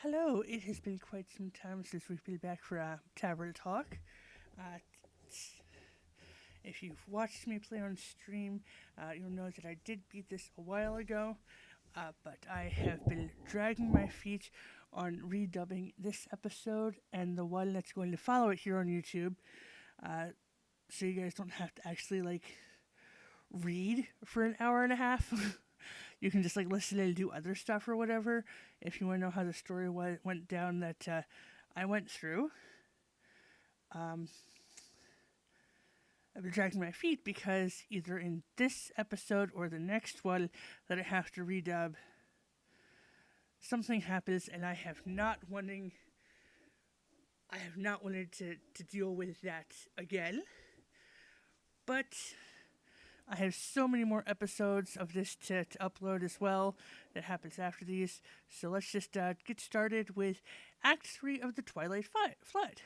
Hello, it has been quite some time since we've been back for Tavern Talk. Uh, if you've watched me play on stream, you'll know that I did beat this a while ago, but I have been dragging my feet on redubbing this episode and the one that's going to follow it here on YouTube, uh, so you guys don't have to actually read for an hour and a half. You can just listen and do other stuff or whatever if you want to know how the story went down that I went through. Um, I've been dragging my feet because either in this episode or the next one that I have to redub, something happens and I have not wanted to deal with that again. But I have so many more episodes of this to upload as well that happens after these. So let's just get started with Act 3 of the Twilight Flood.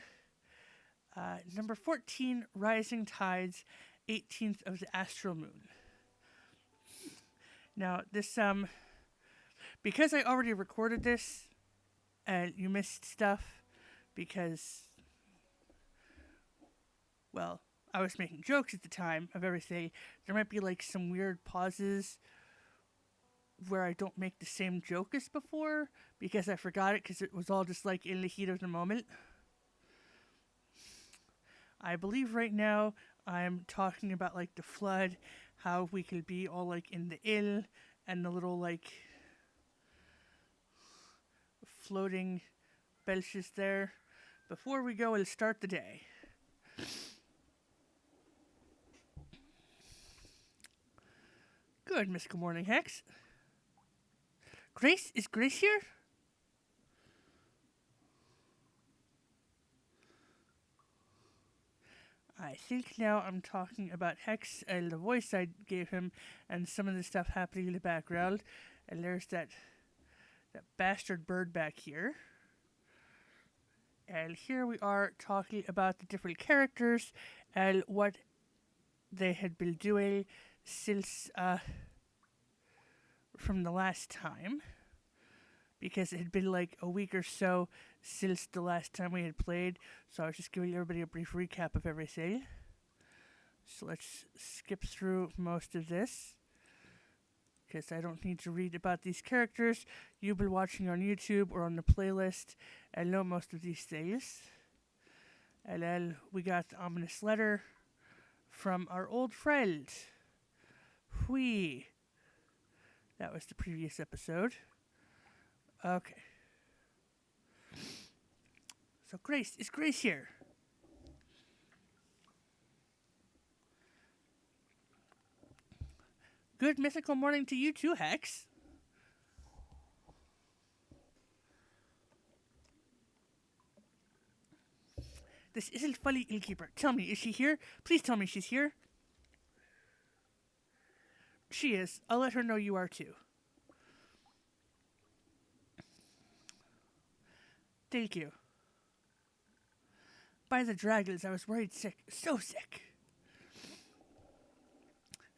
Number 14, Rising Tides, 18th of the Astral Moon. Now, this, because I already recorded this, and you missed stuff, because, well, I was making jokes at the time of everything, there might be some weird pauses where I don't make the same joke as before, because I forgot it, because it was all just in the heat of the moment. I believe right now I'm talking about the flood, how we could be all in the ill and the little floating benches there. Before we go and start the day. Good, Miss Good Morning Hex. Grace? Is Grace here? I think now I'm talking about Hex and the voice I gave him and some of the stuff happening in the background. And there's that bastard bird back here. And here we are talking about the different characters and what they had been doing since from the last time. Because it had been a week or so since the last time we had played. So I was just giving everybody a brief recap of everything. So let's skip through most of this, because I don't need to read about these characters. You've been watching on YouTube or on the playlist and know most of these things. And then we got the ominous letter from our old friend, Hui. That was the previous episode. Okay. So Grace, is Grace here? Good mythical morning to you too, Hex. This isn't funny, innkeeper. Tell me, is she here? Please tell me she's here. She is. I'll let her know you are too. Thank you. By the dragons, I was worried sick. So sick.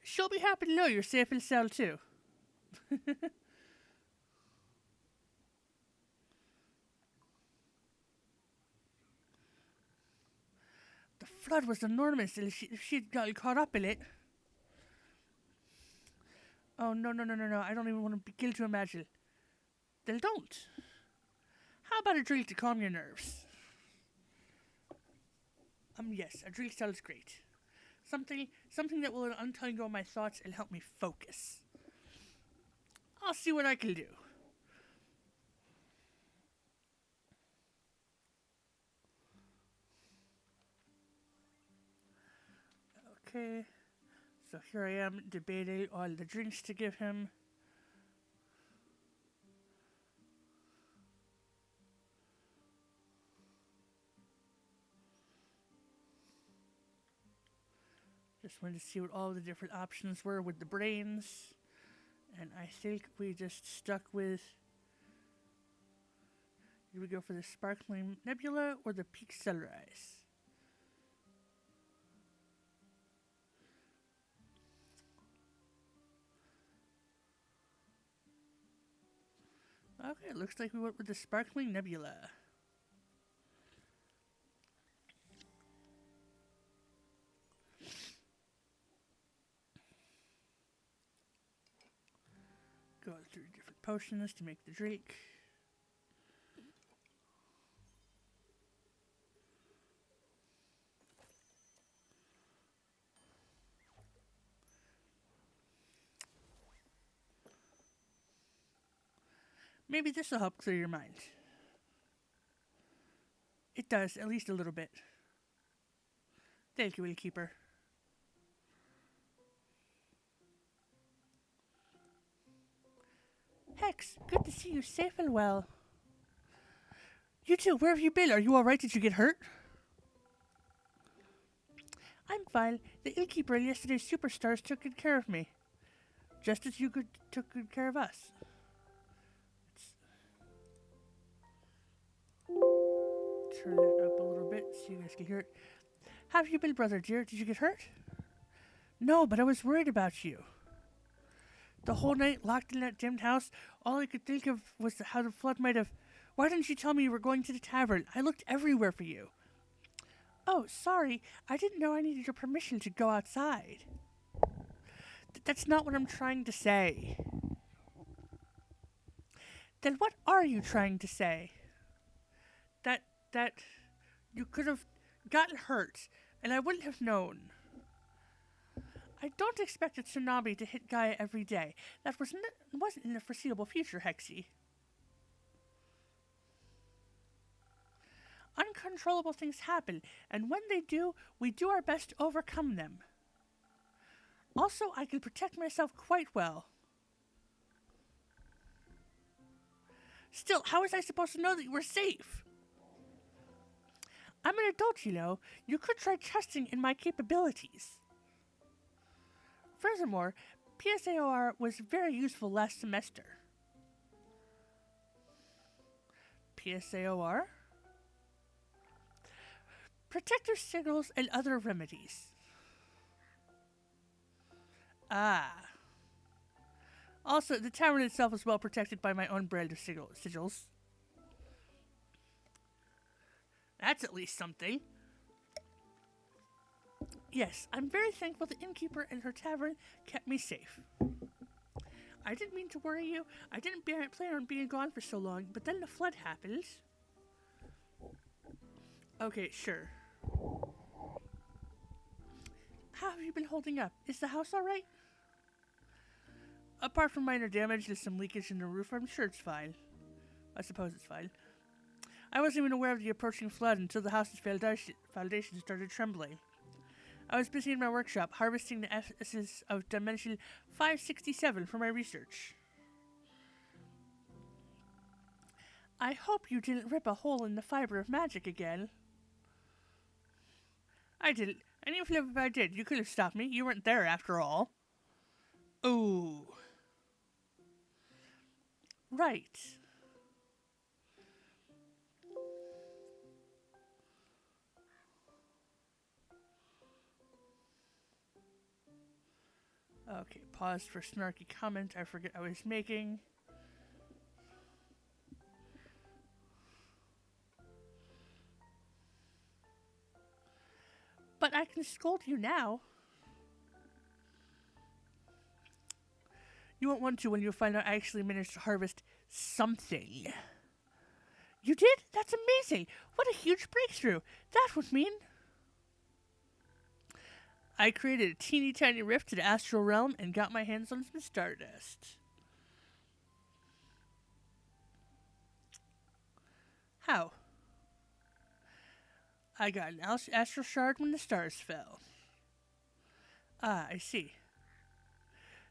She'll be happy to know you're safe and sound too. The flood was enormous, and if she'd gotten caught up in it. Oh, no. I don't even want to begin to imagine. Then don't. How about a drink to calm your nerves? Yes, a drink sounds great. Something that will untangle my thoughts and help me focus. I'll see what I can do. Okay, so here I am debating on the drinks to give him. Just wanted to see what all the different options were with the brains. And I think we just stuck with... Did we go for the Sparkling Nebula or the Peak Sunrise? Okay, looks like we went with the Sparkling Nebula. Go through different potions to make the drink. Maybe this will help clear your mind. It does, at least a little bit. Thank you, Innkeeper. Hex, good to see you safe and well. You too, where have you been? Are you alright? Did you get hurt? I'm fine. The innkeeper and yesterday's superstars took good care of me. Just as you took good care of us. Turn it up a little bit so you guys can hear it. How have you been, brother dear? Did you get hurt? No, but I was worried about you. The whole night locked in that dimmed house, all I could think of was how the flood might have... Why didn't you tell me you were going to the tavern? I looked everywhere for you. Oh, sorry. I didn't know I needed your permission to go outside. That's not what I'm trying to say. Then what are you trying to say? That you could have gotten hurt, and I wouldn't have known. I don't expect a tsunami to hit Gaia every day. That wasn't in the foreseeable future, Hexy. Uncontrollable things happen, and when they do, we do our best to overcome them. Also, I can protect myself quite well. Still, how was I supposed to know that you were safe? I'm an adult, you know. You could try trusting in my capabilities. Furthermore, PSAOR was very useful last semester. PSAOR? Protector signals and other remedies. Ah. Also, the tavern itself is well protected by my own brand of sigils. That's at least something. Yes, I'm very thankful the innkeeper and her tavern kept me safe. I didn't mean to worry you. I didn't plan on being gone for so long, but then the flood happened. Okay, sure. How have you been holding up? Is the house alright? Apart from minor damage, there's some leakage in the roof. I'm sure it's fine. I suppose it's fine. I wasn't even aware of the approaching flood until the house's foundation started trembling. I was busy in my workshop, harvesting the essence of Dimension 567 for my research. I hope you didn't rip a hole in the fiber of magic again. I didn't. And even if I did, you could have stopped me. You weren't there after all. Ooh. Right. Okay, pause for snarky comment I forget I was making. But I can scold you now. You won't want to when you find out I actually managed to harvest something. You did? That's amazing! What a huge breakthrough! That would mean... I created a teeny tiny rift to the astral realm and got my hands on some stardust. How? I got an astral shard when the stars fell. Ah, I see.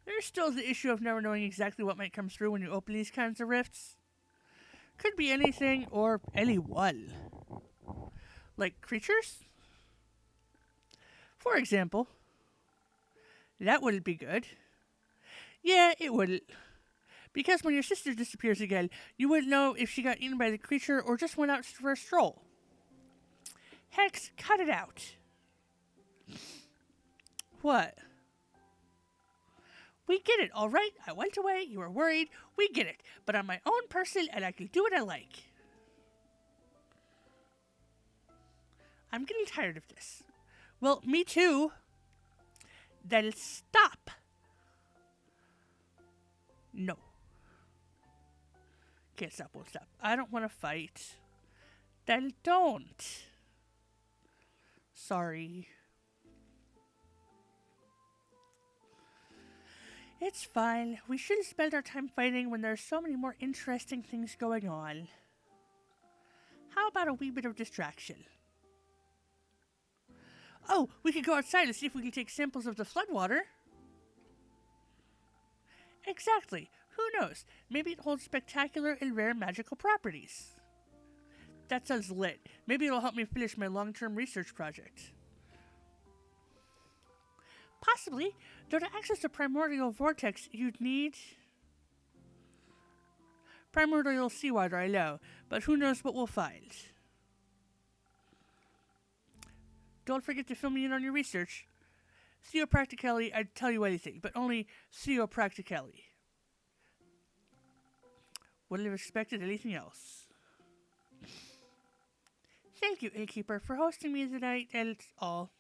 There's still the issue of never knowing exactly what might come through when you open these kinds of rifts. Could be anything or anyone. Like creatures? For example. That wouldn't be good. Yeah, it wouldn't. Because when your sister disappears again, you wouldn't know if she got eaten by the creature or just went out for a stroll. Hex, cut it out. What? We get it, all right? I went away, you were worried, we get it. But I'm my own person and I can do what I like. I'm getting tired of this. Well, me too. Then stop. No. Can't stop, won't stop. I don't want to fight. Then don't. Sorry. It's fine. We shouldn't spend our time fighting when there's so many more interesting things going on. How about a wee bit of distraction? Oh, we could go outside and see if we can take samples of the floodwater. Exactly. Who knows? Maybe it holds spectacular and rare magical properties. That sounds lit. Maybe it'll help me finish my long-term research project. Possibly. Though to access the primordial vortex, you'd need primordial seawater, I know. But who knows what we'll find. Don't forget to fill me in on your research. Theopractically, I'd tell you anything, but only theopractically. Wouldn't have expected anything else. Thank you, Innkeeper, for hosting me tonight, and all.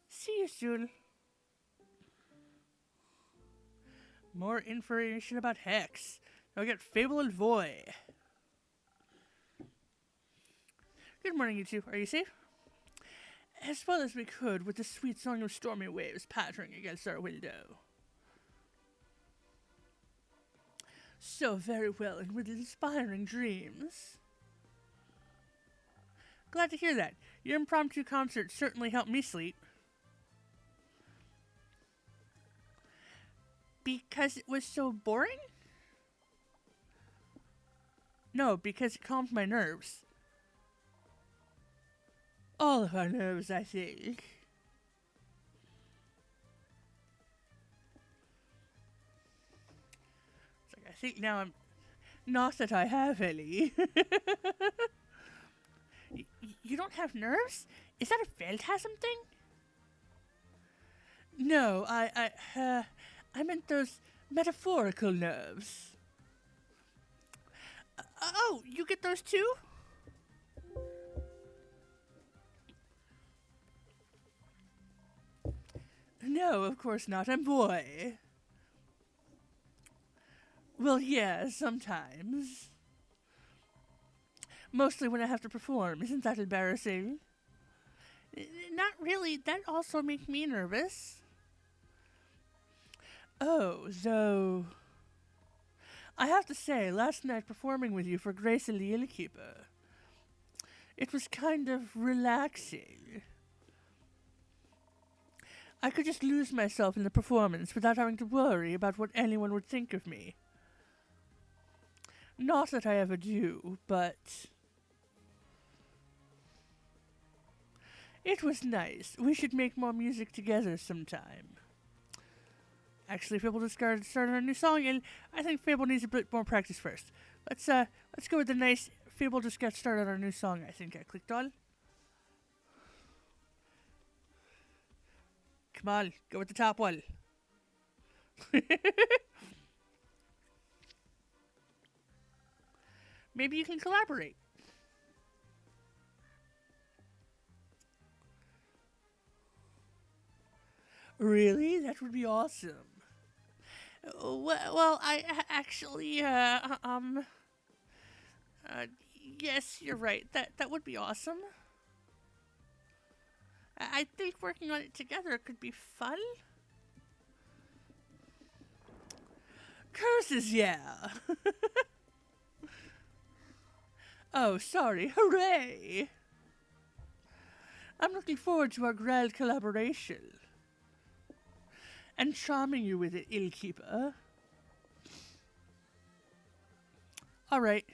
See you soon. More information about Hex. Now get Fable and Voy. Good morning, you two. Are you safe? As well as we could, with the sweet song of stormy waves pattering against our window. So very well, and with inspiring dreams. Glad to hear that. Your impromptu concert certainly helped me sleep. Because it was so boring? No, because it calmed my nerves. All of our nerves, I think. It's like, I think now I'm... Not that I have any. You don't have nerves? Is that a phantasm thing? No, I meant those metaphorical nerves. Oh, you get those too? No, of course not. I'm boy. Well, yeah, sometimes. Mostly when I have to perform. Isn't that embarrassing? Not really. That also makes me nervous. Oh, so... I have to say, last night performing with you for Grace and the Innkeeper, it was kind of relaxing. I could just lose myself in the performance without having to worry about what anyone would think of me. Not that I ever do, but... It was nice. We should make more music together sometime. Actually, Fable just started our new song, and I think Fable needs a bit more practice first. Let's go with the nice Fable just got started our new song, I think I clicked on. Come on, go with the top one. Maybe you can collaborate. Really? That would be awesome. Well, I actually, yes, you're right. That would be awesome. I think working on it together could be fun. Curses, yeah. Oh, sorry. Hooray! I'm looking forward to our grand collaboration. And charming you with it, Innkeeper. Alright.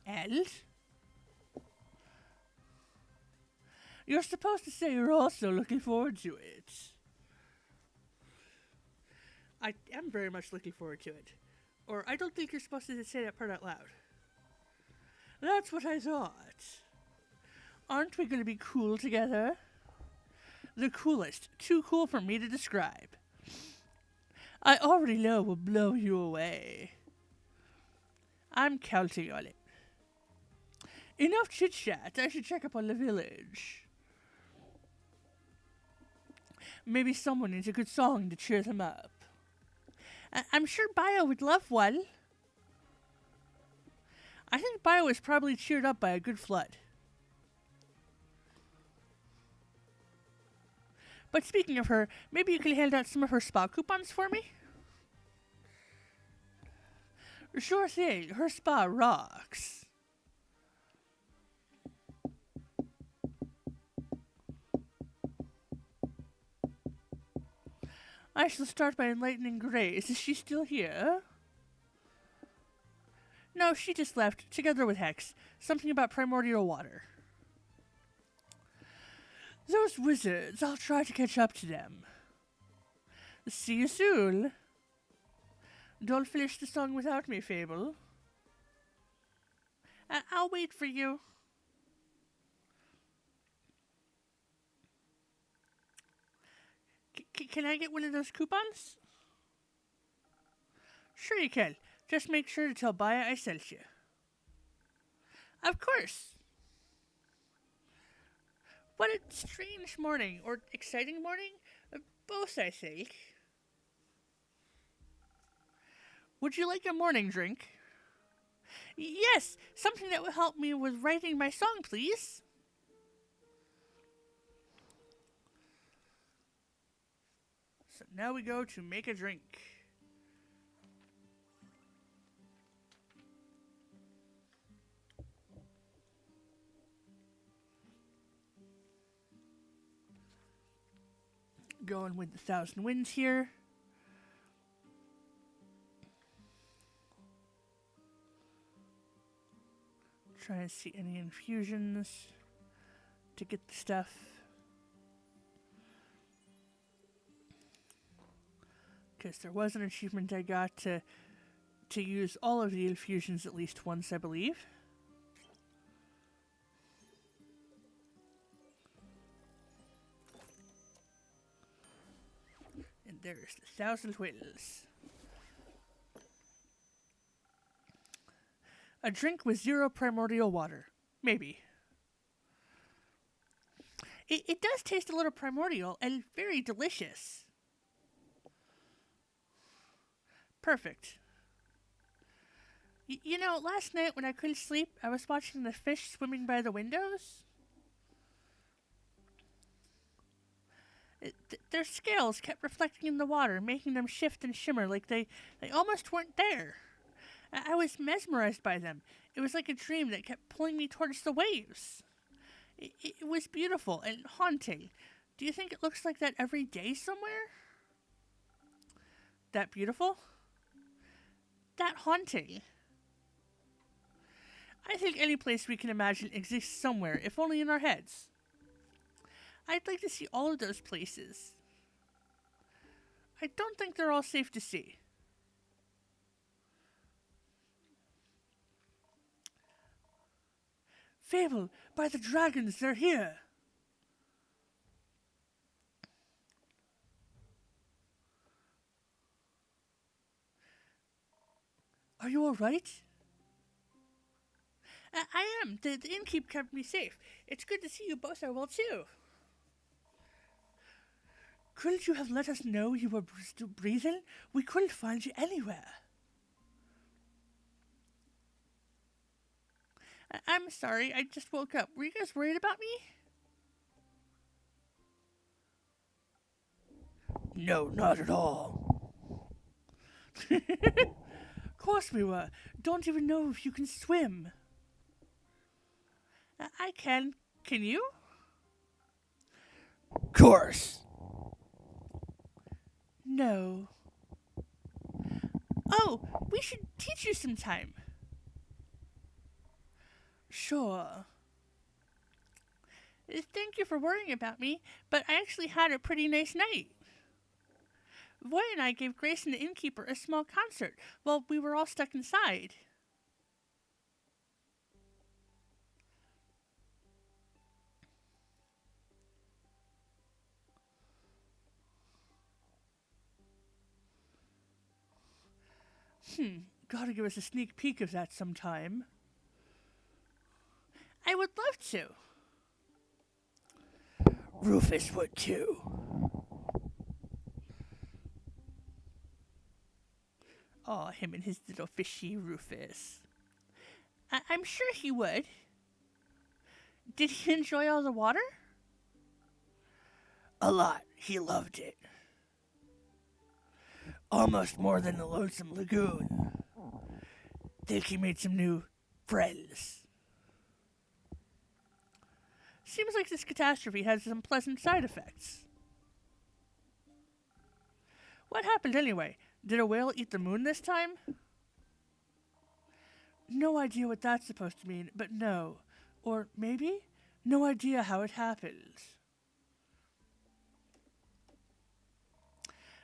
And? You're supposed to say you're also looking forward to it. I am very much looking forward to it. Or I don't think you're supposed to say that part out loud. That's what I thought. Aren't we going to be cool together? The coolest. Too cool for me to describe. I already know will blow you away. I'm counting on it. Enough chit-chat. I should check up on the village. Maybe someone needs a good song to cheer them up. I'm sure Bio would love one. I think Bio is probably cheered up by a good flood. But speaking of her, maybe you can hand out some of her spa coupons for me? Sure thing. Her spa rocks. I shall start by enlightening Grace. Is she still here? No, she just left, together with Hex. Something about primordial water. Those wizards, I'll try to catch up to them. See you soon. Don't finish the song without me, Fable. I'll wait for you. Can I get one of those coupons? Sure you can. Just make sure to tell Baya I sent you. Of course. What a strange morning, or exciting morning? Both, I think. Would you like a morning drink? Yes, something that will help me with writing my song, please. So now we go to make a drink. Going with the Thousand Winds here. Trying to see any infusions to get the stuff. Because there was an achievement I got to use all of the infusions at least once, I believe. And there's the Thousand Winds. A drink with 0 primordial water. Maybe. It does taste a little primordial and very delicious. Perfect. You know, last night when I couldn't sleep, I was watching the fish swimming by the windows. Their scales kept reflecting in the water, making them shift and shimmer like they almost weren't there. I was mesmerized by them. It was like a dream that kept pulling me towards the waves. It was beautiful and haunting. Do you think it looks like that every day somewhere? That beautiful? That haunting? I think any place we can imagine exists somewhere, if only in our heads. I'd like to see all of those places. I don't think they're all safe to see. Fable, by the dragons, they're here. Are you all right? I am. The innkeep kept me safe. It's good to see you both are well, too. Couldn't you have let us know you were still breathing? We couldn't find you anywhere. I'm sorry, I just woke up. Were you guys worried about me? No, not at all. Of course we were. Don't even know if you can swim. I can. Can you? Course. No. Oh, we should teach you sometime. Sure. Thank you for worrying about me, but I actually had a pretty nice night. Voy and I gave Grace and the innkeeper a small concert while we were all stuck inside. Gotta give us a sneak peek of that sometime. I would love to. Rufus would too. Oh, him and his little fishy Rufus. I'm sure he would. Did he enjoy all the water? A lot. He loved it. Almost more than the Lonesome Lagoon. Think he made some new friends. Seems like this catastrophe has some pleasant side effects. What happened anyway? Did a whale eat the moon this time? No idea what that's supposed to mean, but no. Or maybe? No idea how it happened.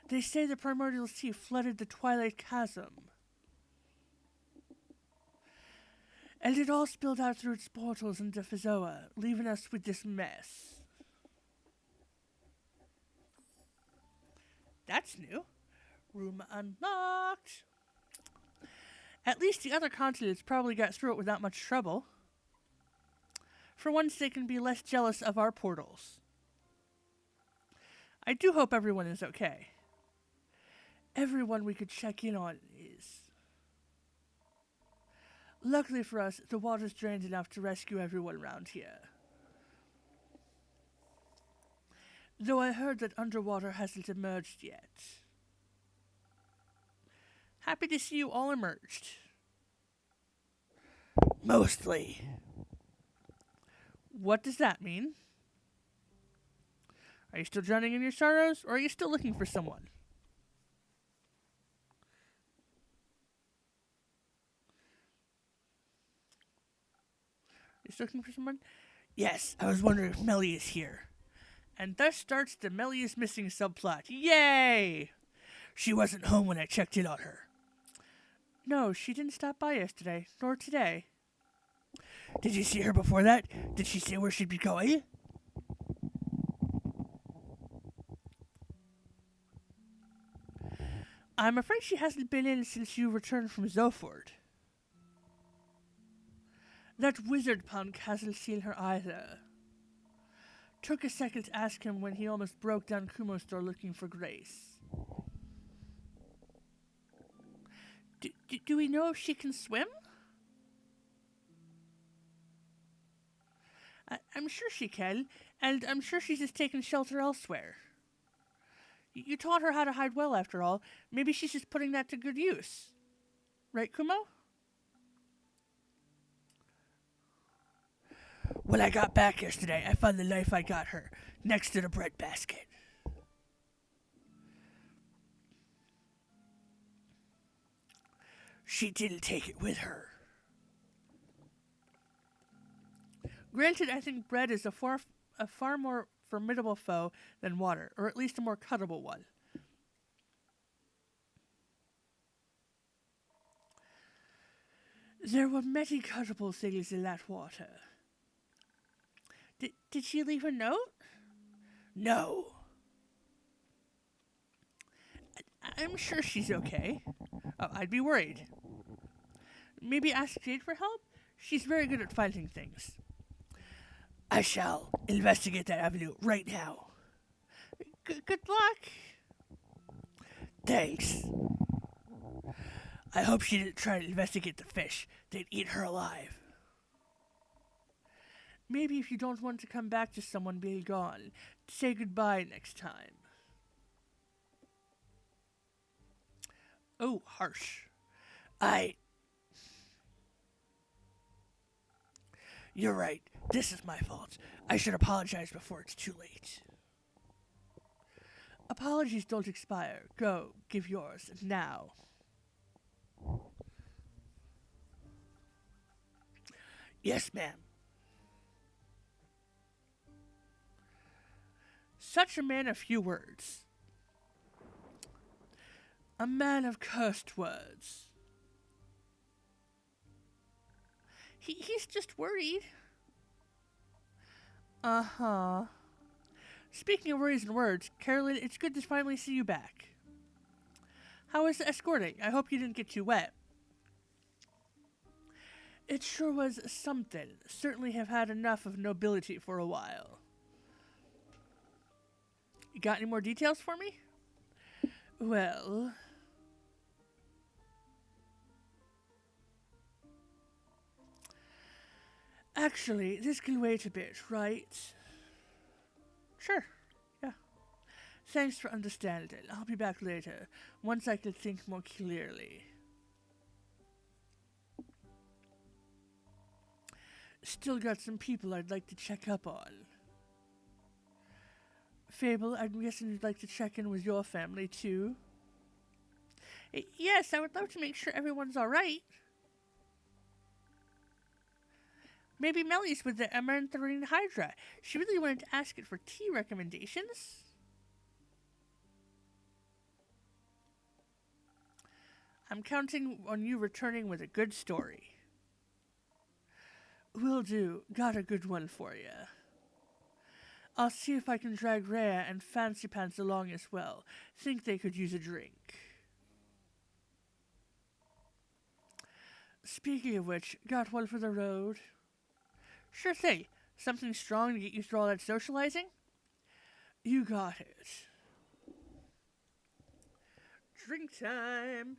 They say the primordial sea flooded the Twilight Chasm. And it all spilled out through its portals into Phazoa, leaving us with this mess. That's new. Room unlocked. At least the other continents probably got through it without much trouble. For once, they can be less jealous of our portals. I do hope everyone is okay. Everyone we could check in on is. Luckily for us, the water's drained enough to rescue everyone around here. Though I heard that underwater hasn't emerged yet. Happy to see you all emerged. Mostly. What does that mean? Are you still drowning in your sorrows, or are you still looking for someone? You're still looking for someone? Yes, I was wondering if Melly is here. And thus starts the Melly is missing subplot. Yay! She wasn't home when I checked in on her. No, she didn't stop by yesterday, nor today. Did you see her before that? Did she say where she'd be going? I'm afraid she hasn't been in since you returned from Zoford. That wizard punk hasn't seen her either. Took a second to ask him when he almost broke down Kumo's door looking for Grace. Do we know if she can swim? I'm sure she can, and I'm sure she's just taken shelter elsewhere. You taught her how to hide well, after all. Maybe she's just putting that to good use. Right, Kumo? When I got back yesterday, I found the knife I got her, next to the bread basket. She didn't take it with her. Granted, I think bread is a far more formidable foe than water, or at least a more cuttable one. There were many cuttable things in that water. Did she leave a note? No. I'm sure she's okay. I'd be worried. Maybe ask Jade for help? She's very good at finding things. I shall investigate that avenue right now. Good luck. Thanks. I hope she didn't try to investigate the fish. They'd eat her alive. Maybe if you don't want to come back to someone being gone, say goodbye next time. Oh, harsh. You're right. This is my fault. I should apologize before it's too late. Apologies don't expire. Go, give yours, now. Yes, ma'am. Such a man of few words. A man of cursed words. He's just worried. Uh-huh. Speaking of worries and words, Carolyn, it's good to finally see you back. How was the escorting? I hope you didn't get too wet. It sure was something. Certainly have had enough of nobility for a while. You got any more details for me? Well... Actually, this can wait a bit, right? Sure. Yeah. Thanks for understanding. I'll be back later, once I can think more clearly. Still got some people I'd like to check up on. Fable, I'm guessing you'd like to check in with your family, too? Yes, I would love to make sure everyone's alright. Maybe Mellie's with the Amarantharine Hydra. She really wanted to ask it for tea recommendations. I'm counting on you returning with a good story. Will do. Got a good one for you. I'll see if I can drag Rhea and Fancy Pants along as well. Think they could use a drink. Speaking of which, got one for the road? Sure thing. Something strong to get you through all that socializing? You got it. Drink time.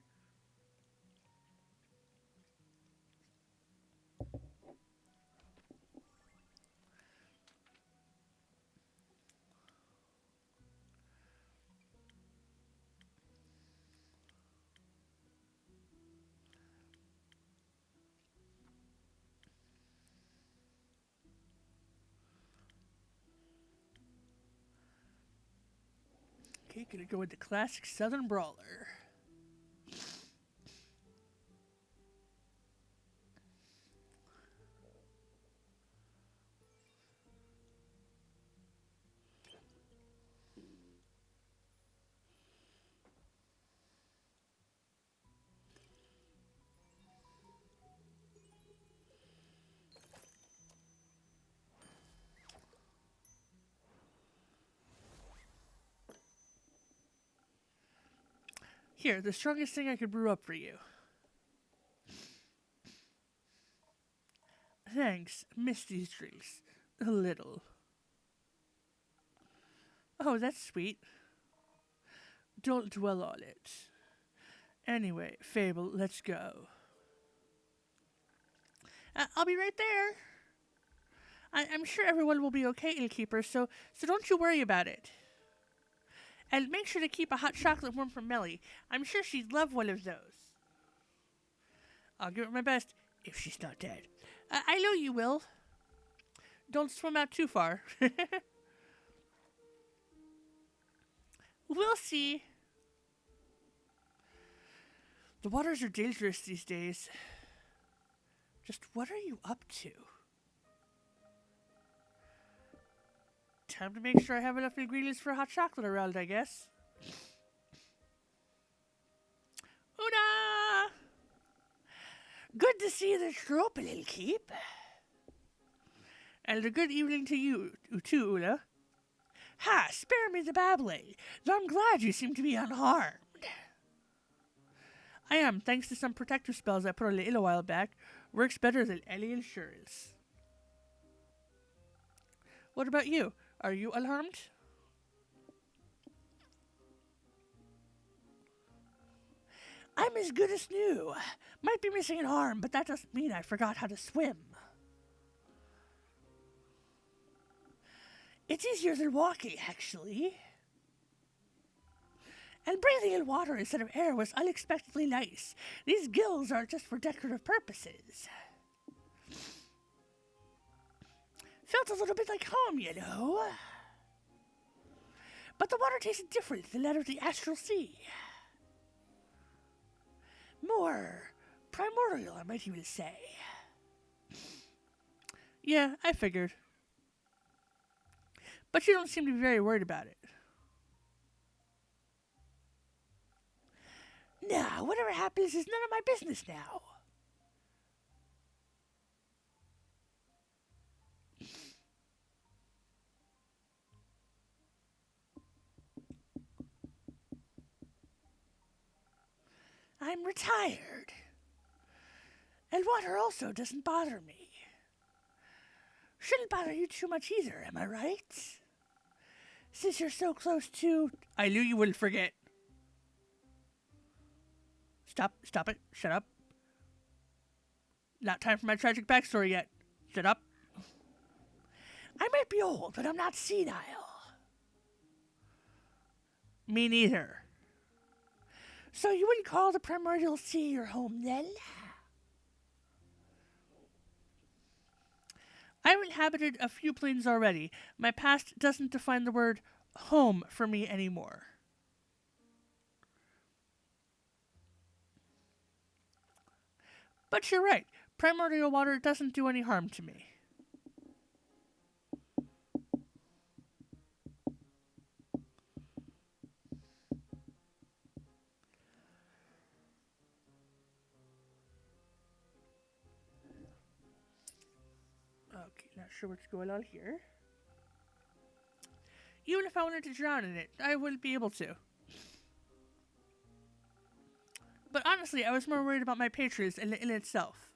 Okay, gonna go with the classic Southern Brawler. Here, the strongest thing I could brew up for you. Thanks. Miss these drinks. A little. Oh, that's sweet. Don't dwell on it. Anyway, Fable, let's go. I'll be right there. I'm sure everyone will be okay, Innkeeper, so don't you worry about it. And make sure to keep a hot chocolate warm for Melly. I'm sure she'd love one of those. I'll give it my best, if she's not dead. I know you will. Don't swim out too far. We'll see. The waters are dangerous these days. Just what are you up to? Time to make sure I have enough ingredients for hot chocolate around, I guess. Una! Good to see that you're open, little keep. And a good evening to you, too, Una. Ha! Spare me the babbling, though I'm glad you seem to be unharmed. I am, thanks to some protective spells I put on a while back. Works better than any insurance. What about you? Are you unharmed? I'm as good as new. Might be missing an arm, but that doesn't mean I forgot how to swim. It's easier than walking, actually. And breathing in water instead of air was unexpectedly nice. These gills aren't just for decorative purposes. Felt a little bit like home, you know. But the water tasted different than that of the astral sea. More primordial, I might even say. Yeah, I figured. But you don't seem to be very worried about it. Nah, whatever happens is none of my business now. I'm retired. And water also doesn't bother me. Shouldn't bother you too much either, am I right? Since you're so close to... I knew you wouldn't forget. Stop it, shut up. Not time for my tragic backstory yet. Shut up. I might be old, but I'm not senile. Me neither. So you wouldn't call the primordial sea your home then? I've inhabited a few planes already. My past doesn't define the word home for me anymore. But you're right. Primordial water doesn't do any harm to me. Okay, not sure what's going on here. Even if I wanted to drown in it, I wouldn't be able to. But honestly, I was more worried about my patrons and the inn itself.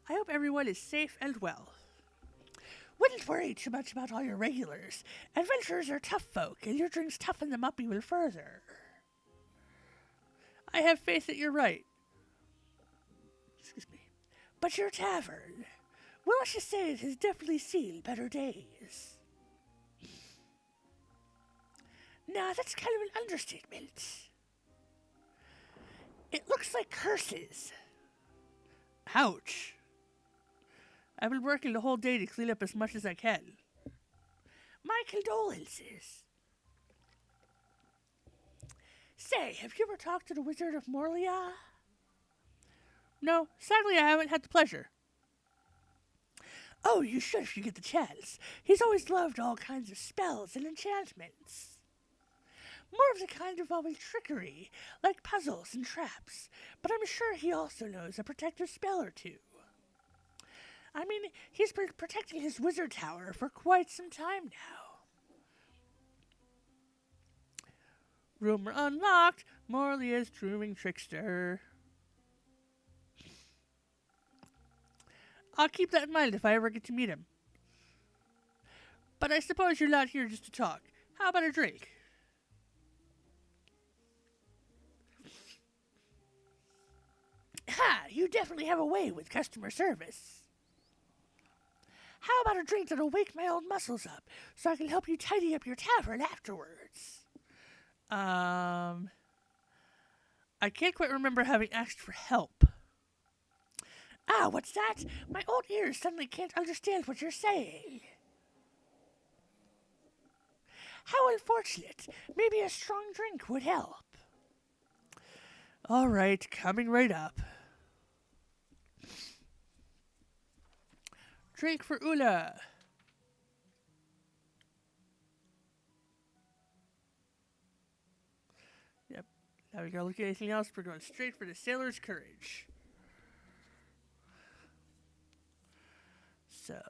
I hope everyone is safe and well. Wouldn't worry too much about all your regulars. Adventurers are tough folk, and your drinks toughen them up even further. I have faith that you're right. Excuse me. But your tavern, well, let's just say it has definitely seen better days. Nah, that's kind of an understatement. It looks like curses. Ouch. I've been working the whole day to clean up as much as I can. My condolences. Say, have you ever talked to the Wizard of Morlia? No, sadly I haven't had the pleasure. Oh, you should if you get the chance. He's always loved all kinds of spells and enchantments. More of the kind involving trickery, like puzzles and traps, but I'm sure he also knows a protective spell or two. I mean, he's been protecting his wizard tower for quite some time now. Rumor unlocked, Morlia's Dreaming Trickster. I'll keep that in mind if I ever get to meet him. But I suppose you're not here just to talk. How about a drink? Ha! You definitely have a way with customer service. How about a drink that'll wake my old muscles up so I can help you tidy up your tavern afterwards? I can't quite remember having asked for help. Ah, what's that? My old ears suddenly can't understand what you're saying. How unfortunate. Maybe a strong drink would help. All right, coming right up. Drink for Ula. Yep. Now we gotta look at anything else. We're going straight for the Sailor's Courage. So,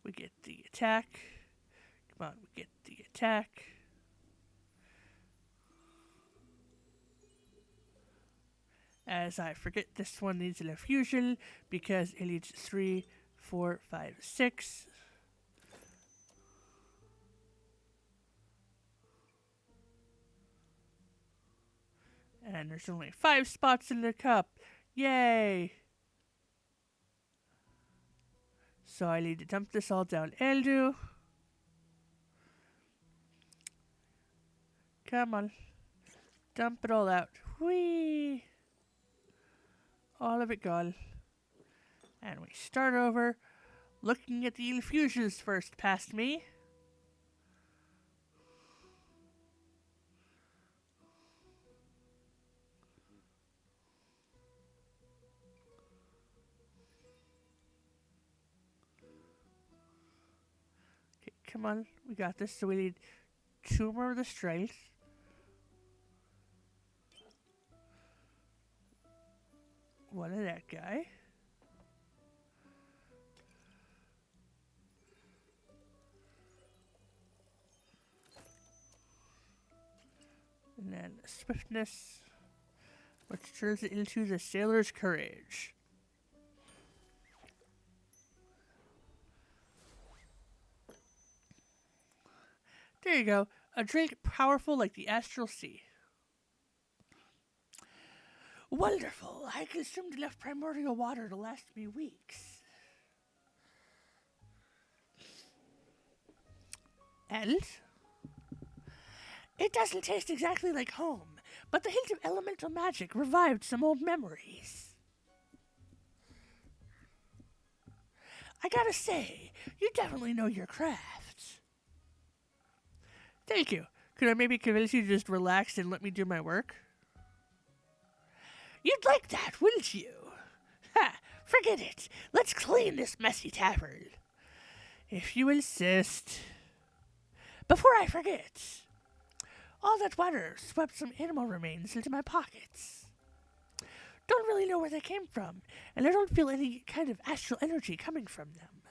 we get the attack. Come on, we get the attack. As I forget, this one needs an infusion because it needs 3, 4, 5, 6. And there's only 5 spots in the cup. Yay! So I need to dump this all down Eldu. Come on. Dump it all out. Whee! All of it gone. And we start over, looking at the infusions first past me. Okay, come on, we got this. So we need 2 more of the strength. One of that guy. And and swiftness, which turns it into the sailor's courage. There you go. A drink powerful like the astral sea. Wonderful. I consumed enough primordial water to last me weeks. And? It doesn't taste exactly like home, but the hint of elemental magic revived some old memories. I gotta say, you definitely know your craft. Thank you. Could I maybe convince you to just relax and let me do my work? You'd like that, wouldn't you? Ha! Forget it. Let's clean this messy tavern. If you insist. Before I forget, all that water swept some animal remains into my pockets. Don't really know where they came from, and I don't feel any kind of astral energy coming from them.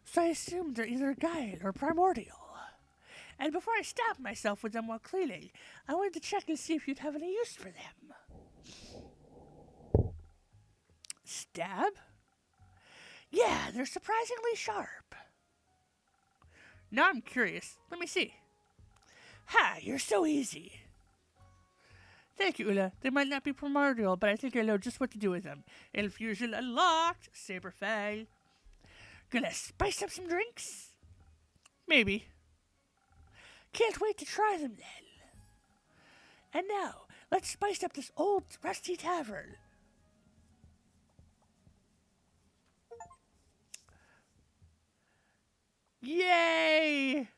So I assumed they're either Gaia or primordial. And before I stabbed myself with them while cleaning, I wanted to check and see if you'd have any use for them. Stab? Yeah, they're surprisingly sharp. Now I'm curious. Let me see. Ha! You're so easy. Thank you, Ula. They might not be primordial, but I think I know just what to do with them. Infusion unlocked. Saber fail. Gonna spice up some drinks? Maybe. Can't wait to try them then. And now, let's spice up this old, rusty tavern. Yay!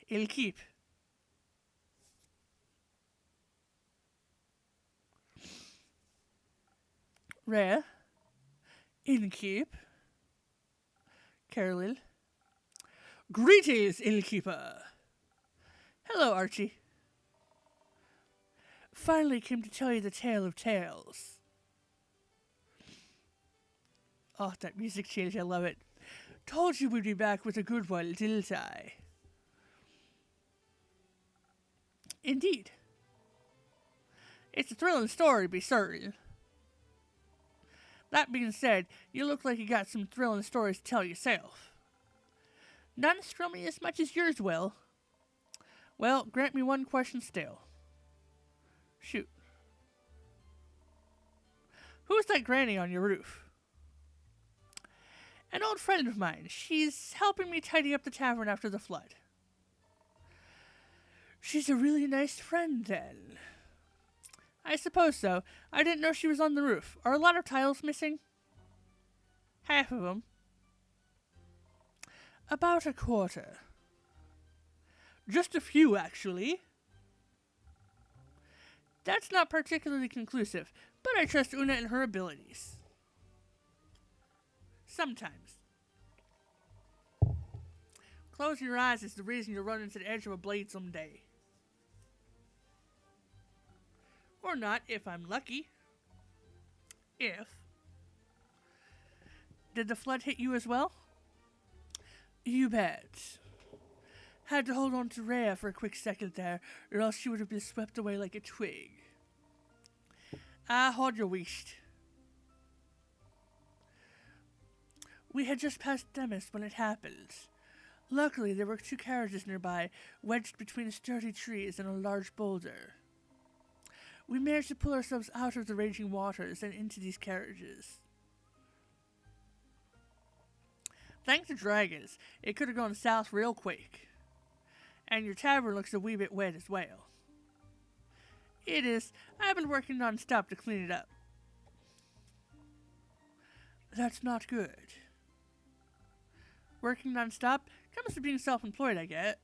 It'll keep. Rhea. Innkeep. Carolyn. Greetings, innkeeper. Hello, Archie. Finally came to tell you the tale of tales. Oh, that music change, I love it. Told you we'd be back with a good one, didn't I? Indeed. It's a thrilling story, be certain. That being said, you look like you got some thrilling stories to tell yourself. None thrill me as much as yours will. Well, grant me one question still. Shoot. Who's that granny on your roof? An old friend of mine. She's helping me tidy up the tavern after the flood. She's a really nice friend, then. I suppose so. I didn't know she was on the roof. Are a lot of tiles missing? Half of them. About a quarter. Just a few, actually. That's not particularly conclusive, but I trust Una and her abilities. Sometimes. Closing your eyes is the reason you'll run into the edge of a blade someday. Or not, if I'm lucky. If. Did the flood hit you as well? You bet. Had to hold on to Rhea for a quick second there, or else she would have been swept away like a twig. Hold your wish. We had just passed Demis when it happened. Luckily, there were 2 carriages nearby, wedged between sturdy trees and a large boulder. We managed to pull ourselves out of the raging waters and into these carriages. Thanks to dragons, it could have gone south real quick. And your tavern looks a wee bit wet as well. It is. I've been working non-stop to clean it up. That's not good. Working non-stop comes to being self-employed, I get.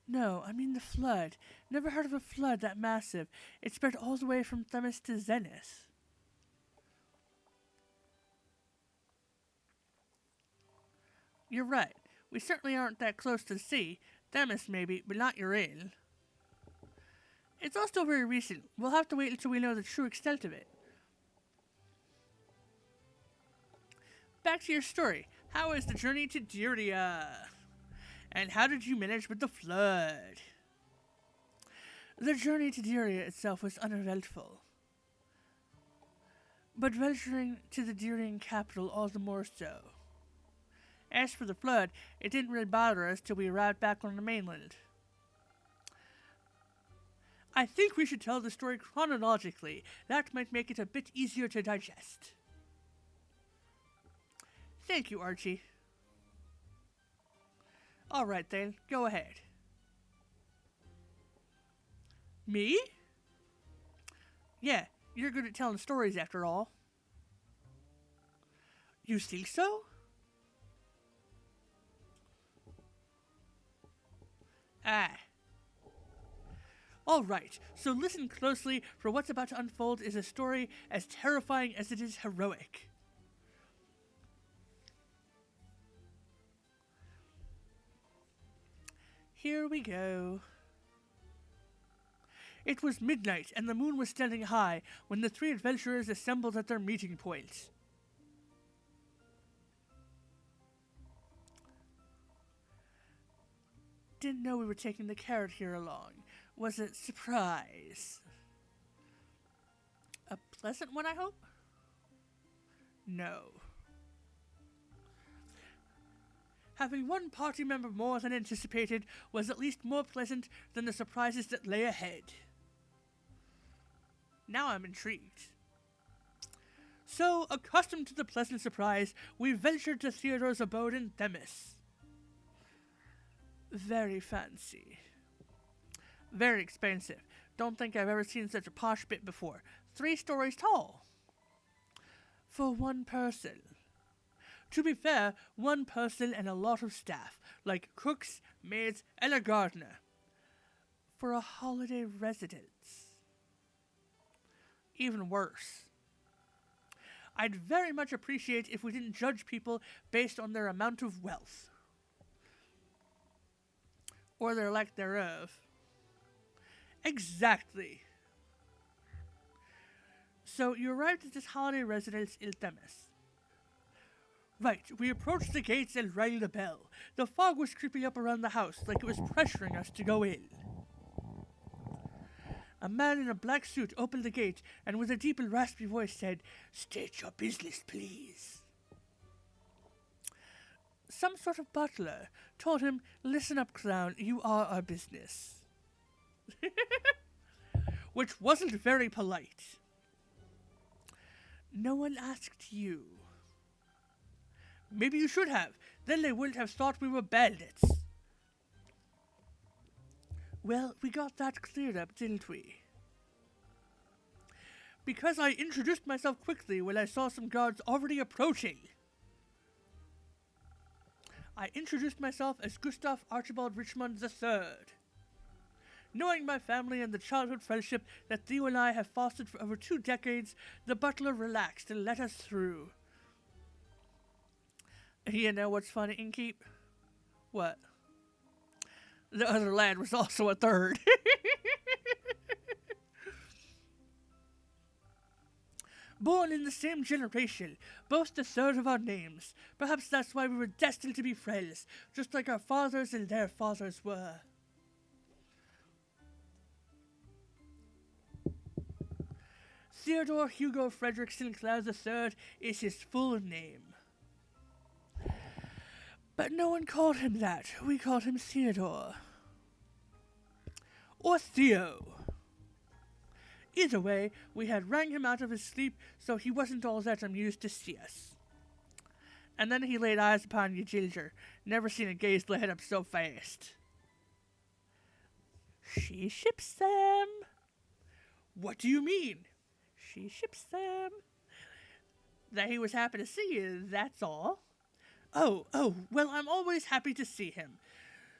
No, I mean the flood. Never heard of a flood that massive. It spread all the way from Themis to Zenith. You're right. We certainly aren't that close to the sea. Themis maybe, but not Uranus. It's all still very recent. We'll have to wait until we know the true extent of it. Back to your story. How is the journey to Dyria? And how did you manage with the flood? The journey to Dyria itself was uneventful, but venturing to the Dyrian capital all the more so. As for the flood, it didn't really bother us till we arrived back on the mainland. I think we should tell the story chronologically. That might make it a bit easier to digest. Thank you, Archie. Alright then, go ahead. Me? Yeah, you're good at telling stories after all. You think so? Ah. Alright, so listen closely, for what's about to unfold is a story as terrifying as it is heroic. Here we go. It was midnight, and the moon was standing high when the three adventurers assembled at their meeting point. Didn't know we were taking the carrot here along. Was it surprise? A pleasant one, I hope? No. Having one party member more than anticipated was at least more pleasant than the surprises that lay ahead. Now I'm intrigued. So, accustomed to the pleasant surprise, we ventured to Theodore's abode in Themis. Very fancy. Very expensive. Don't think I've ever seen such a posh bit before. 3 stories tall. For one person. To be fair, one person and a lot of staff, like cooks, maids, and a gardener. For a holiday residence. Even worse. I'd very much appreciate if we didn't judge people based on their amount of wealth. Or their lack thereof. Exactly. So you arrived at this holiday residence in Themis. Right, we approached the gates and rang the bell. The fog was creeping up around the house like it was pressuring us to go in. A man in a black suit opened the gate and with a deep and raspy voice said, "State your business, please." Some sort of butler told him, "Listen up, clown, you are our business." Which wasn't very polite. No one asked you. Maybe you should have. Then they wouldn't have thought we were bandits. Well, we got that cleared up, didn't we? Because I introduced myself quickly when I saw some guards already approaching. I introduced myself as Gustav Archibald Richmond III. Knowing my family and the childhood friendship that Theo and I have fostered for over 2 decades, the butler relaxed and let us through. You know what's funny, Innkeep? What? The other lad was also a third. Born in the same generation, both the third of our names. Perhaps that's why we were destined to be friends, just like our fathers and their fathers were. Theodore Hugo Frederick Sinclair III is his full name. But no one called him that. We called him Theodore. Or Theo. Either way, we had rang him out of his sleep, so he wasn't all that amused to see us. And then he laid eyes upon you, Ginger. Never seen a gaze light up so fast. She ships them. What do you mean? She ships them. That he was happy to see you, that's all. Oh, well, I'm always happy to see him.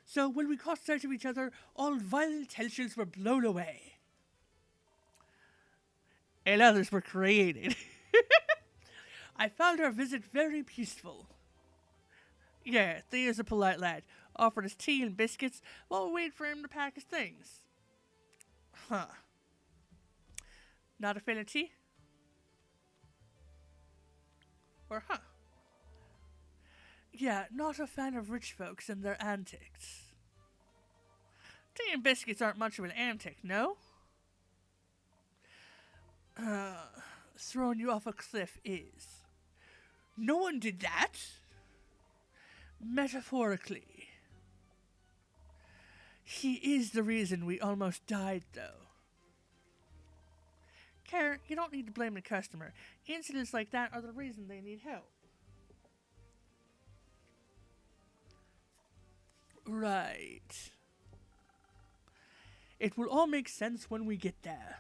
So when we caught sight of each other, all violent tensions were blown away. And others were created. I found our visit very peaceful. Yeah, Theo's a polite lad. Offered us tea and biscuits while we waited for him to pack his things. Huh. Not a fan of tea? Or huh? Yeah, not a fan of rich folks and their antics. Tea and biscuits aren't much of an antic, no? Throwing you off a cliff is. No one did that. Metaphorically. He is the reason we almost died, though. Karen, you don't need to blame the customer. Incidents like that are the reason they need help. Right. It will all make sense when we get there.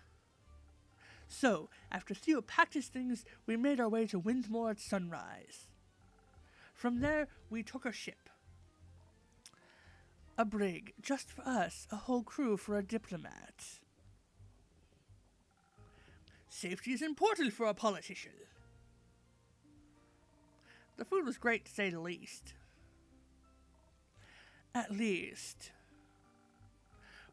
So, after Theo packed his things, we made our way to Windmore at sunrise. From there, we took a ship. A brig, just for us, a whole crew for a diplomat. Safety is important for a politician. The food was great, to say the least. At least.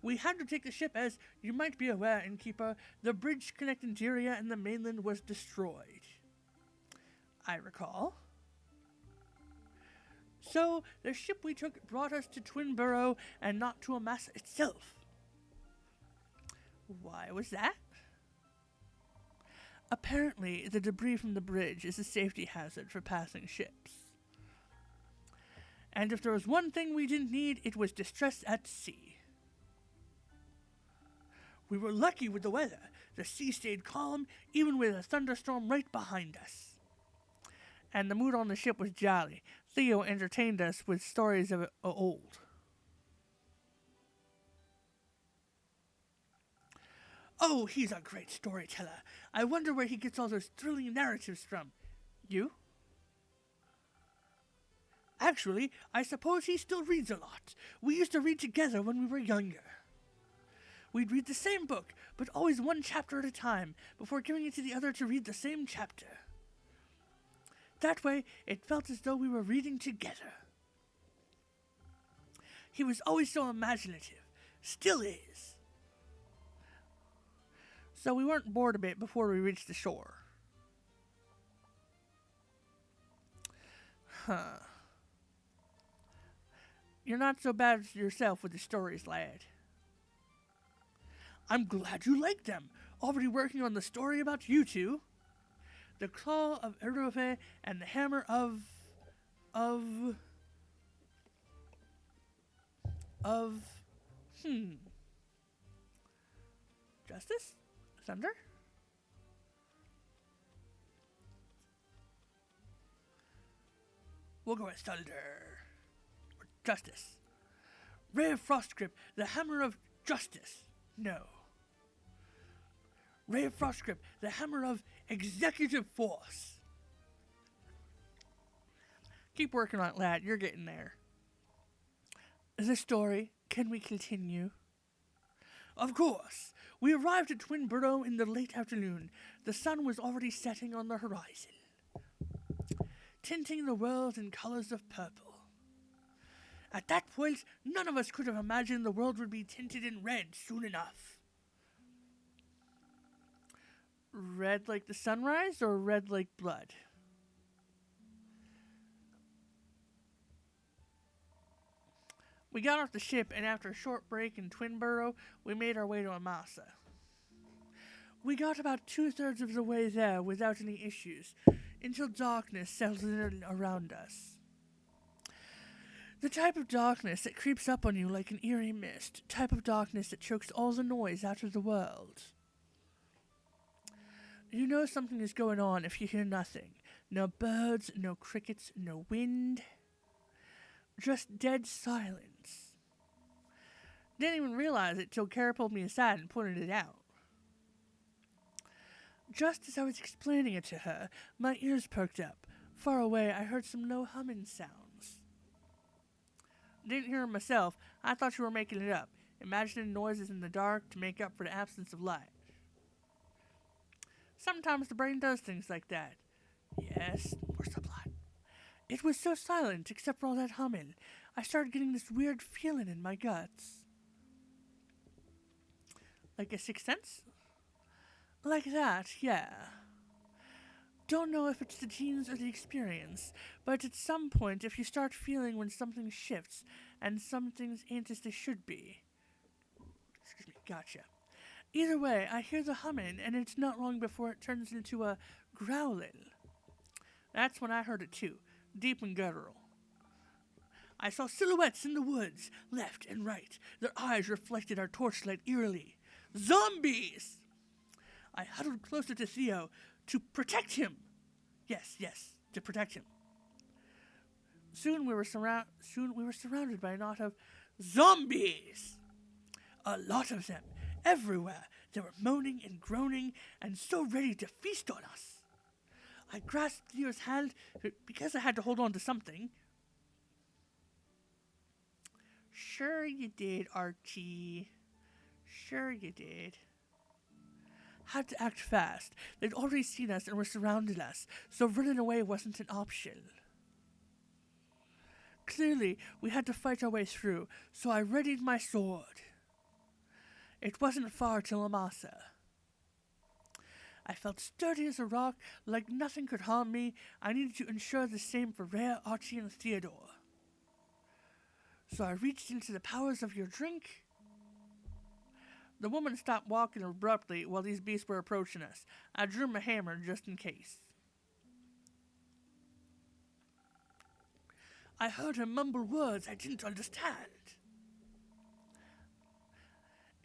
We had to take the ship as, you might be aware, Innkeeper, the bridge connecting Tyria and the mainland was destroyed. I recall. So, the ship we took brought us to Twinborough and not to Amasa itself. Why was that? Apparently, the debris from the bridge is a safety hazard for passing ships. And if there was one thing we didn't need, it was distress at sea. We were lucky with the weather. The sea stayed calm, even with a thunderstorm right behind us. And the mood on the ship was jolly. Theo entertained us with stories of old. Oh, he's a great storyteller. I wonder where he gets all those thrilling narratives from. You? Actually, I suppose he still reads a lot. We used to read together when we were younger. We'd read the same book, but always one chapter at a time, before giving it to the other to read the same chapter. That way, it felt as though we were reading together. He was always so imaginative. Still is. So we weren't bored a bit before we reached the shore. Huh. You're not so bad yourself with the stories, lad. I'm glad you like them. Already working on the story about you two. The claw of Erove and the hammer of Justice? Thunder? We'll go with Thunder. Or Justice. Ray of Frostgrip, the hammer of justice. No. Ray of Frostgrip, the hammer of executive force. Keep working on it, lad. You're getting there. The story. Can we continue? Of course. We arrived at Twinborough in the late afternoon. The sun was already setting on the horizon, tinting the world in colors of purple. At that point, none of us could have imagined the world would be tinted in red soon enough. Red like the sunrise, or red like blood? We got off the ship, and after a short break in Twinborough, we made our way to Amasa. We got about 2/3 of the way there without any issues, until darkness settled in around us. The type of darkness that creeps up on you like an eerie mist, type of darkness that chokes all the noise out of the world. You know something is going on if you hear nothing. No birds, no crickets, no wind. Just dead silence. Didn't even realize it till Kara pulled me aside and pointed it out. Just as I was explaining it to her, my ears perked up. Far away, I heard some low humming sounds. Didn't hear them myself. I thought you were making it up, imagining noises in the dark to make up for the absence of light. Sometimes the brain does things like that. Yes, more subplot. It was so silent, except for all that humming. I started getting this weird feeling in my guts. Like a sixth sense? Like that, yeah. Don't know if it's the genes or the experience, but at some point, if you start feeling when something shifts and some things ain't as they should be. Excuse me, gotcha. Either way, I hear the humming, and it's not long before it turns into a growling. That's when I heard it too, deep and guttural. I saw silhouettes in the woods, left and right. Their eyes reflected our torchlight eerily. Zombies! I huddled closer to Theo to protect him. Yes, to protect him. Soon we were surrounded by a knot of zombies. A lot of them, everywhere. They were moaning and groaning and so ready to feast on us. I grasped Theo's hand because I had to hold on to something. Sure you did, Archie. Sure you did. Had to act fast. They'd already seen us and were surrounding us, so running away wasn't an option. Clearly, we had to fight our way through, so I readied my sword. It wasn't far to Lamasa. I felt sturdy as a rock, like nothing could harm me. I needed to ensure the same for Rhea, Archie, and Theodore. So I reached into the powers of your drink. The woman stopped walking abruptly while these beasts were approaching us. I drew my hammer just in case. I heard her mumble words I didn't understand.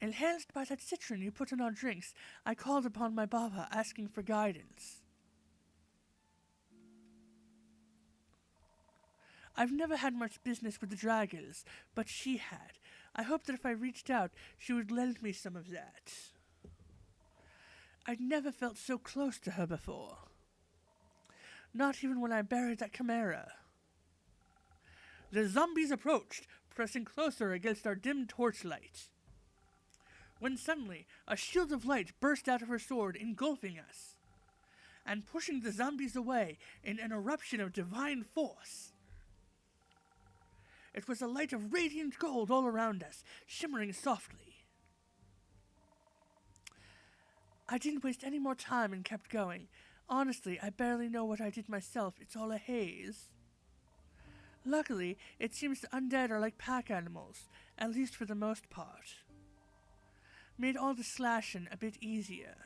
Enhanced by that citron you put in our drinks, I called upon my Baba, asking for guidance. I've never had much business with the dragons, but she had. I hoped that if I reached out, she would lend me some of that. I'd never felt so close to her before. Not even when I buried that chimera. The zombies approached, pressing closer against our dim torchlight. When suddenly, a shield of light burst out of her sword, engulfing us, and pushing the zombies away in an eruption of divine force. It was a light of radiant gold all around us, shimmering softly. I didn't waste any more time and kept going. Honestly, I barely know what I did myself. It's all a haze. Luckily, it seems the undead are like pack animals, at least for the most part. Made all the slashing a bit easier.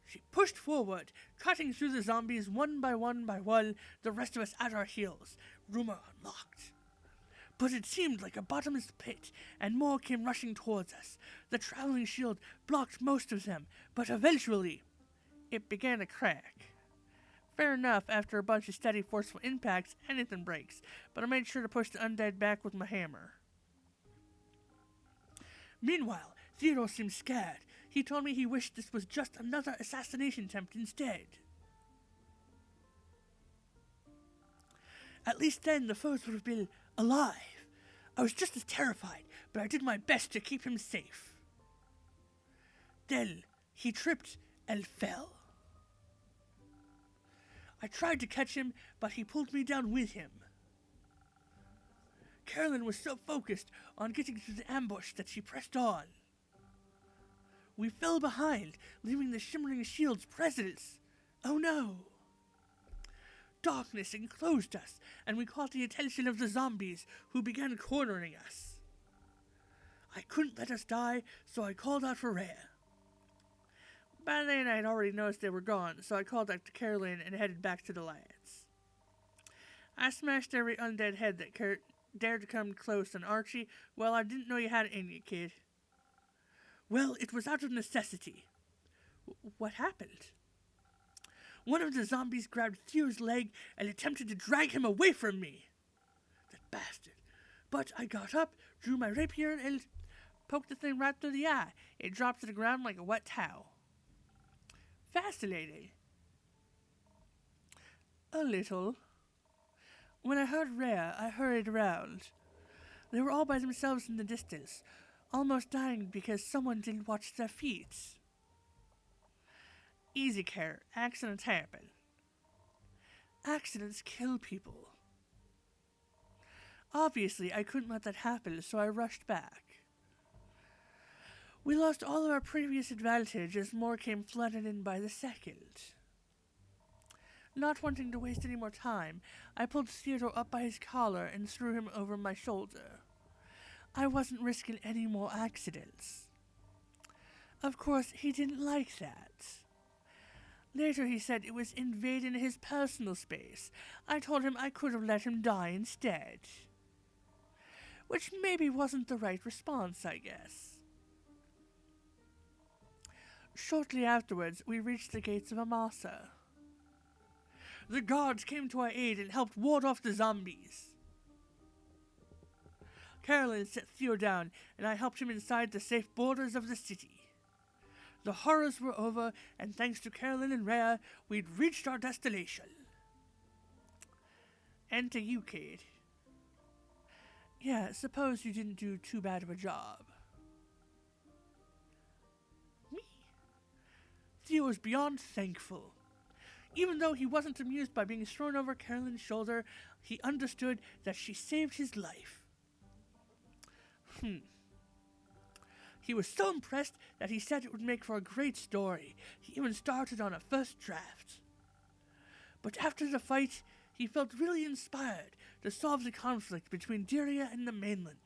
She pushed forward, cutting through the zombies one by one, the rest of us at our heels. Rumor unlocked. But it seemed like a bottomless pit, and more came rushing towards us. The traveling shield blocked most of them, but eventually, it began to crack. Fair enough, after a bunch of steady, forceful impacts, anything breaks, but I made sure to push the undead back with my hammer. Meanwhile, Theodore seemed scared. He told me he wished this was just another assassination attempt instead. At least then the foes would have been alive. I was just as terrified, but I did my best to keep him safe. Then he tripped and fell. I tried to catch him, but he pulled me down with him. Carolyn was so focused on getting through the ambush that she pressed on. We fell behind, leaving the shimmering shield's presence. Oh no! Darkness enclosed us, and we caught the attention of the zombies, who began cornering us. I couldn't let us die, so I called out for Rhea. By then I had already noticed they were gone, so I called out to Carolyn and headed back to the lads. I smashed every undead head that dared to come close, and Archie, well, I didn't know you had it in you, kid. Well, it was out of necessity. What happened? One of the zombies grabbed Theo's leg and attempted to drag him away from me. That bastard. But I got up, drew my rapier, and poked the thing right through the eye. It dropped to the ground like a wet towel. Fascinating. A little. When I heard Rhea, I hurried around. They were all by themselves in the distance, almost dying because someone didn't watch their feet. Easy care. Accidents happen. Accidents kill people. Obviously, I couldn't let that happen, so I rushed back. We lost all of our previous advantage as more came flooded in by the second. Not wanting to waste any more time, I pulled Theodore up by his collar and threw him over my shoulder. I wasn't risking any more accidents. Of course, he didn't like that. Later he said it was invading his personal space. I told him I could have let him die instead. Which maybe wasn't the right response, I guess. Shortly afterwards, we reached the gates of Amasa. The guards came to our aid and helped ward off the zombies. Carolyn set Theo down, and I helped him inside the safe borders of the city. The horrors were over, and thanks to Carolyn and Rhea, we'd reached our destination. And to you, Kate. Yeah, suppose you didn't do too bad of a job. Me? Theo was beyond thankful. Even though he wasn't amused by being thrown over Carolyn's shoulder, he understood that she saved his life. He was so impressed that he said it would make for a great story. He even started on a first draft. But after the fight, he felt really inspired to solve the conflict between Dyria and the mainland.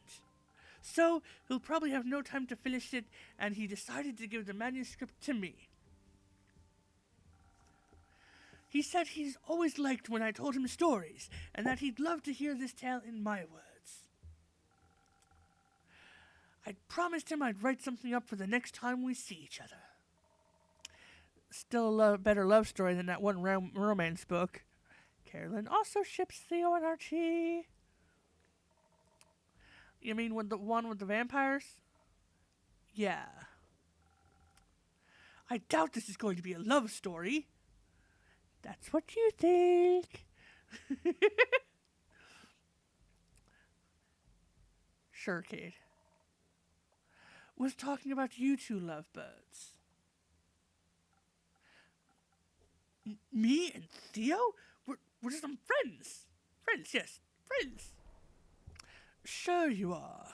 So, he'll probably have no time to finish it, and he decided to give the manuscript to me. He said he's always liked when I told him stories, and that he'd love to hear this tale in my words. I'd promised him I'd write something up for the next time we see each other. Still a better love story than that one romance book. Carolyn also ships Theo and Archie. You mean with the one with the vampires? Yeah. I doubt this is going to be a love story. That's what you think. Sure, Kate. Was talking about you two lovebirds. Me and Theo? We're just some friends. Friends, yes. Friends. Sure you are.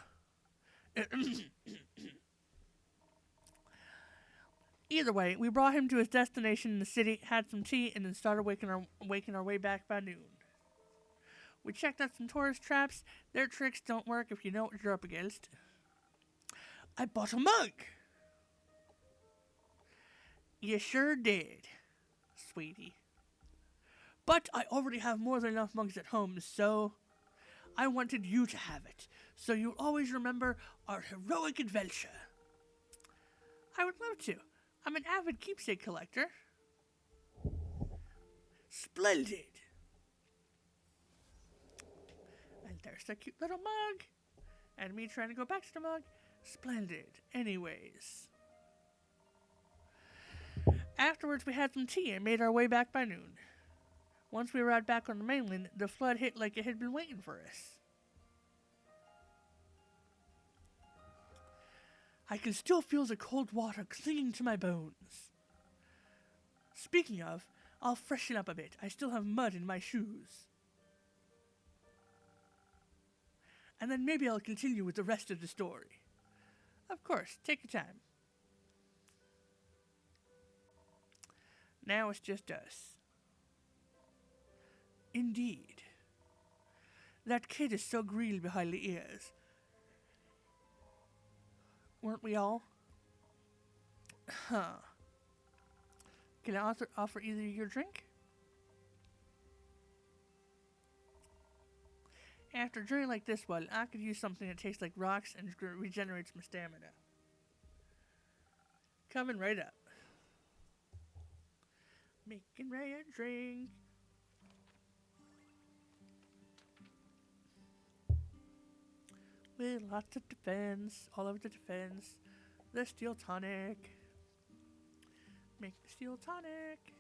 Either way, we brought him to his destination in the city, had some tea, and then started waking our way back by noon. We checked out some tourist traps. Their tricks don't work if you know what you're up against. I bought a mug. You sure did, sweetie. But I already have more than enough mugs at home, so I wanted you to have it, so you'll always remember our heroic adventure. I would love to. I'm an avid keepsake collector. Splendid. And there's the cute little mug. And me trying to go back to the mug. Splendid. Anyways. Afterwards, we had some tea and made our way back by noon. Once we arrived back on the mainland, the flood hit like it had been waiting for us. I can still feel the cold water clinging to my bones. Speaking of, I'll freshen up a bit. I still have mud in my shoes. And then maybe I'll continue with the rest of the story. Of course, take your time. Now it's just us. Indeed. That kid is so green behind the ears. Weren't we all? Huh. Can I offer either your drink? After a journey like this one, I could use something that tastes like rocks and regenerates my stamina. Coming right up. Making Ray a drink. With lots of defense, all over the defense. The steel tonic. Make the steel tonic.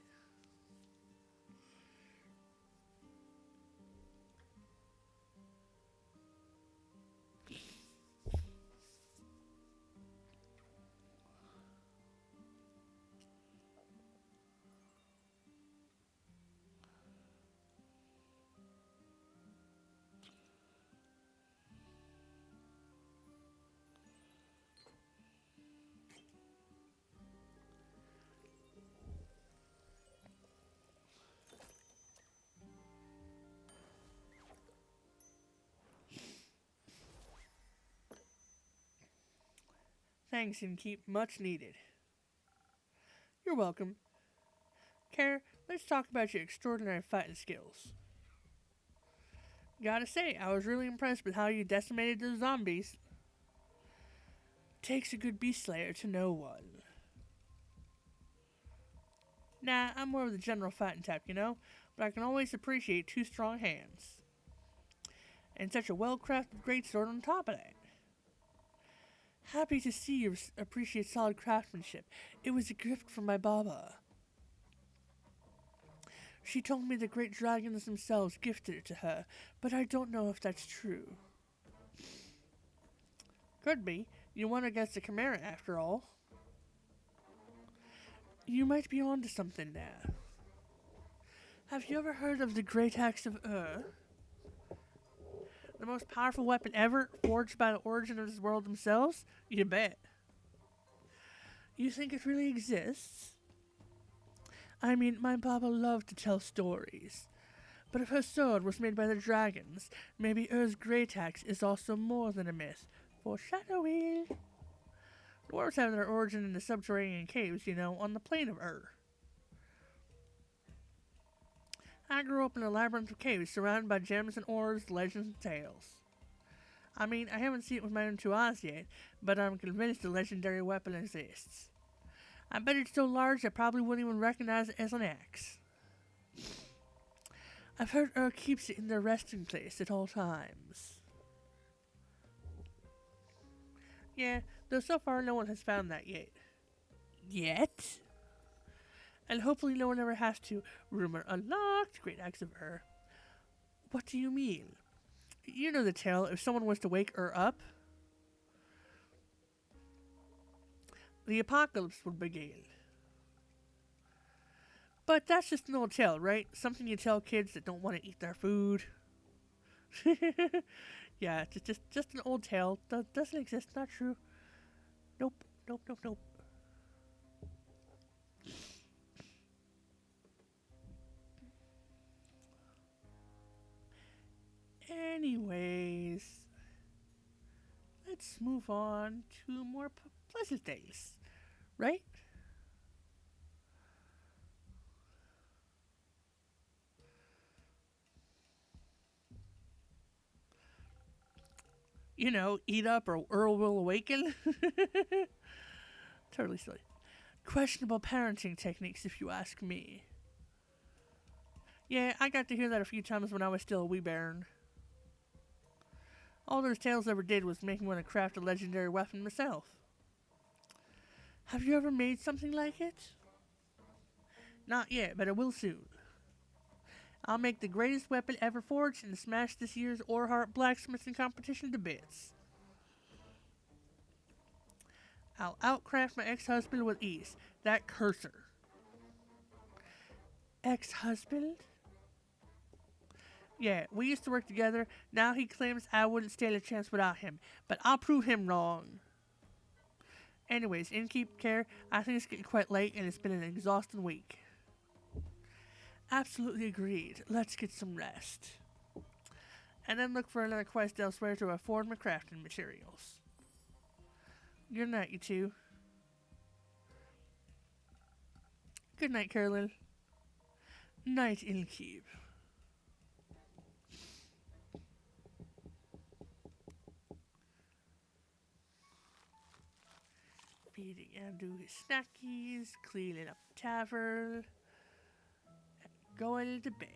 Thanks, Innkeep. Much needed. You're welcome. Care, let's talk about your extraordinary fighting skills. Gotta say, I was really impressed with how you decimated those zombies. Takes a good beast slayer to know one. Nah, I'm more of the general fighting type, but I can always appreciate two strong hands. And such a well-crafted greatsword on top of that. Happy to see you appreciate solid craftsmanship. It was a gift from my Baba. She told me the great dragons themselves gifted it to her, but I don't know if that's true. Could be. You won against the Chimera after all. You might be onto something there. Have you ever heard of the Great Axe of the most powerful weapon ever, forged by the origin of this world themselves? You bet. You think it really exists? I mean, my Baba loved to tell stories. But if her sword was made by the dragons, maybe Ur's great axe is also more than a myth. Foreshadowing. Dwarves have their origin in the subterranean caves, on the plane of Ur. I grew up in a labyrinth of caves surrounded by gems and ores, legends, and tales. I mean, I haven't seen it with my own two eyes yet, but I'm convinced the legendary weapon exists. I bet it's so large I probably wouldn't even recognize it as an axe. I've heard Ur keeps it in their resting place at all times. Yeah, though so far no one has found that yet. Yet? And hopefully no one ever has to. Rumor unlocked, Great Axe of Ur. What do you mean? You know the tale, if someone was to wake Ur up, the apocalypse would begin. But that's just an old tale, right? Something you tell kids that don't want to eat their food. Yeah, just an old tale. Doesn't exist, not true. Nope. Anyways, let's move on to more pleasant things, right? Eat up or Earl will awaken. Totally silly. Questionable parenting techniques, if you ask me. Yeah, I got to hear that a few times when I was still a wee bairn. All those tales ever did was make me want to craft a legendary weapon myself. Have you ever made something like it? Not yet, but I will soon. I'll make the greatest weapon ever forged and smash this year's Orhart blacksmithing competition to bits. I'll outcraft my ex-husband with ease. That cursor. Ex-husband? Yeah, we used to work together. Now he claims I wouldn't stand a chance without him. But I'll prove him wrong. Anyways, innkeep care, I think it's getting quite late and it's been an exhausting week. Absolutely agreed. Let's get some rest. And then look for another quest elsewhere to afford my crafting materials. Good night, you two. Good night, Carolyn. Night, innkeep. Feeding Andrew his snackies, cleaning up the tavern, and going to bed.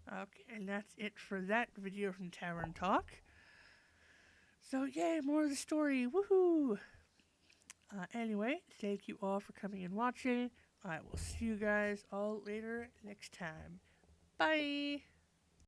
Okay, and that's it for that video from Tavern Talk. So, yay, more of the story. Woohoo! Anyway, thank you all for coming and watching. I will see you guys all later next time. Bye!